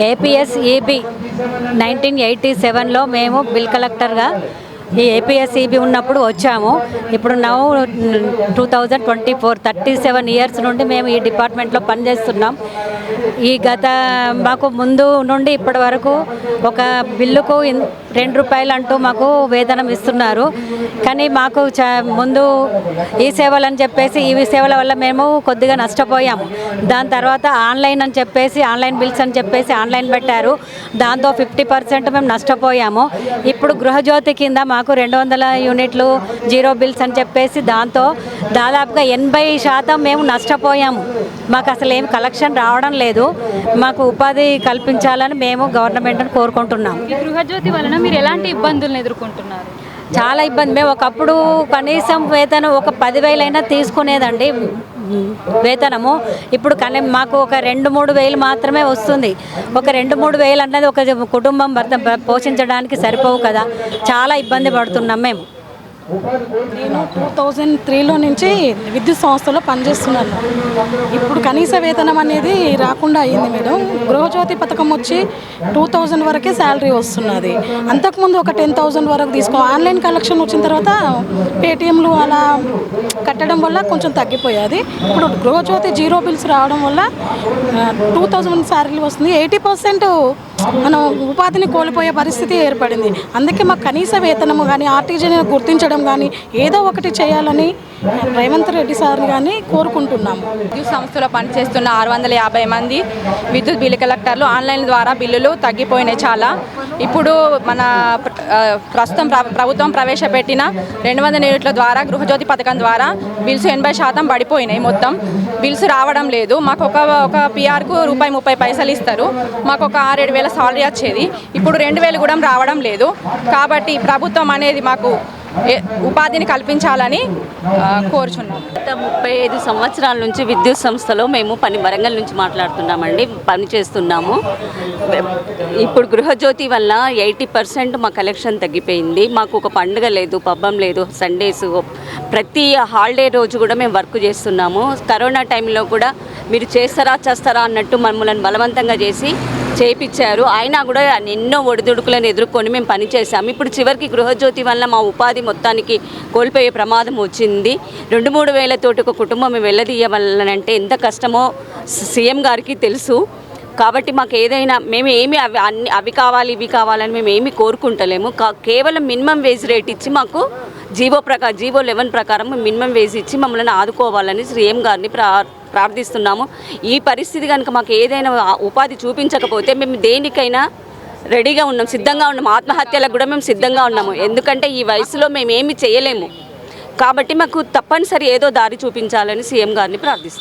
APSEB 1987లో మేము bill కలెక్టర్గా ఈ ఏపీఎస్ఈబి ఉన్నప్పుడు వచ్చాము. ఇప్పుడు నౌ 2024 37 ఇయర్స్ నుండి మేము ఈ డిపార్ట్మెంట్లో పనిచేస్తున్నాం. ఈ మాకు ముందు నుండి ఇప్పటి వరకు ఒక బిల్లుకు ₹2 అంటూ మాకు వేతనం ఇస్తున్నారు. కానీ మాకు ముందు ఈ సేవలు అని చెప్పేసి ఈ సేవల వల్ల మేము కొద్దిగా నష్టపోయాము. దాని తర్వాత ఆన్లైన్ అని చెప్పేసి ఆన్లైన్ బిల్స్ అని చెప్పేసి ఆన్లైన్ పెట్టారు. దాంతో 50% మేము నష్టపోయాము. ఇప్పుడు గృహజ్యోతి కింద మాకు 200 యూనిట్లు జీరో బిల్స్ అని చెప్పేసి దాంతో దాదాపుగా 80% మేము నష్టపోయాము. మాకు అసలు ఏం కలెక్షన్ రావడం లేదు. మాకు ఉపాధి కల్పించాలని మేము గవర్నమెంట్ని కోరుకుంటున్నాం. గృహజ్యోతి వలన మీరు ఎలాంటి ఇబ్బందులను ఎదుర్కొంటున్నారు? చాలా ఇబ్బంది. మేము ఒకప్పుడు కనీసం వేతనం ఒక 10,000 అయినా తీసుకునేదండి వేతనము. ఇప్పుడు కానీ మాకు ఒక 2-3 వేలు మాత్రమే వస్తుంది. ఒక 2-3 వేలు అన్నది ఒక కుటుంబం పోషించడానికి సరిపోవు కదా. చాలా ఇబ్బంది పడుతున్నాం మేము. నేను 2003లో నుంచి విద్యుత్ సంస్థలో పనిచేస్తున్నాను. ఇప్పుడు కనీస వేతనం అనేది రాకుండా అయ్యింది మేడం. గృహజ్యోతి పథకం వచ్చి 2000 వరకే శాలరీ వస్తున్నది. అంతకుముందు ఒక 10,000 వరకు ఆన్లైన్ కలెక్షన్ వచ్చిన తర్వాత పేటిఎంలు అలా కట్టడం వల్ల కొంచెం తగ్గిపోయేది. ఇప్పుడు గృహజ్యోతి జీరో బిల్స్ రావడం వల్ల 2000 శాలరీ వస్తుంది. 80% మనం ఉపాధిని కోల్పోయే పరిస్థితి ఏర్పడింది. అందుకే మాకు కనీస వేతనము కానీ ఆర్టీజీని గుర్తించడం కానీ ఏదో ఒకటి చేయాలని రేవంత్ రెడ్డి సార్ కానీ కోరుకుంటున్నాము. విద్యుత్ సంస్థలో పనిచేస్తున్న 650 మంది విద్యుత్ బిల్ కలెక్టర్లు ఆన్లైన్ ద్వారా బిల్లులు తగ్గిపోయినాయి చాలా. ఇప్పుడు మన ప్రస్తుతం ప్రభుత్వం ప్రవేశపెట్టిన 200 యూనిట్ల ద్వారా గృహజ్యోతి పథకం ద్వారా బిల్స్ 80% పడిపోయినాయి. మొత్తం బిల్స్ రావడం లేదు. మాకు ఒక పిఆర్కు ₹30 ఇస్తారు. మాకు ఒక 6-7 వేల సాలరీ వచ్చేది. ఇప్పుడు 2,000 కూడా రావడం లేదు. కాబట్టి ప్రభుత్వం అనేది మాకు ఉపాధిని కల్పించాలని కోరుచున్నాం. గత 35 సంవత్సరాల నుంచి విద్యుత్ సంస్థలో మేము వరంగల్ నుంచి మాట్లాడుతున్నామండి, పని చేస్తున్నాము. ఇప్పుడు గృహజ్యోతి వల్ల 80% మా కలెక్షన్ తగ్గిపోయింది. మాకు ఒక పండుగ లేదు, పబ్బం లేదు, సండేస్ ప్రతి హాలిడే రోజు కూడా మేము వర్క్ చేస్తున్నాము. కరోనా టైంలో కూడా మీరు చేస్తారా అన్నట్టు మమ్మల్ని బలవంతంగా చేయించారు. అయినా కూడా ఎన్నో ఒడిదుడుకులను ఎదుర్కొని మేము పనిచేసాము. ఇప్పుడు చివరికి గృహజ్యోతి వల్ల మా ఉపాధి మొత్తానికి కోల్పోయే ప్రమాదం వచ్చింది. 2-3 వేలతోటి ఒక కుటుంబం వెళ్ళదీయవలనంటే ఎంత కష్టమో సీఎం గారికి తెలుసు. కాబట్టి మాకు ఏదైనా మేము ఏమి అవి కావాలి ఇవి కావాలని మేము ఏమి కోరుకుంటలేము. కేవలం మినిమం వేజ్ రేట్ ఇచ్చి మాకు జీవో 11 ప్రకారం మినిమం వేజ్ ఇచ్చి మమ్మల్ని ఆదుకోవాలని సీఎం గారిని ప్రార్థిస్తున్నాము. ఈ పరిస్థితి కనుక మాకు ఏదైనా ఉపాధి చూపించకపోతే మేము దేనికైనా రెడీగా ఉన్నాం, సిద్ధంగా ఉన్నాము. ఆత్మహత్యలకు కూడా మేము సిద్ధంగా ఉన్నాము. ఎందుకంటే ఈ వయసులో మేము ఏమి చేయలేము. కాబట్టి మాకు తప్పనిసరి ఏదో దారి చూపించాలని సీఎం గారిని ప్రార్థిస్తున్నాం.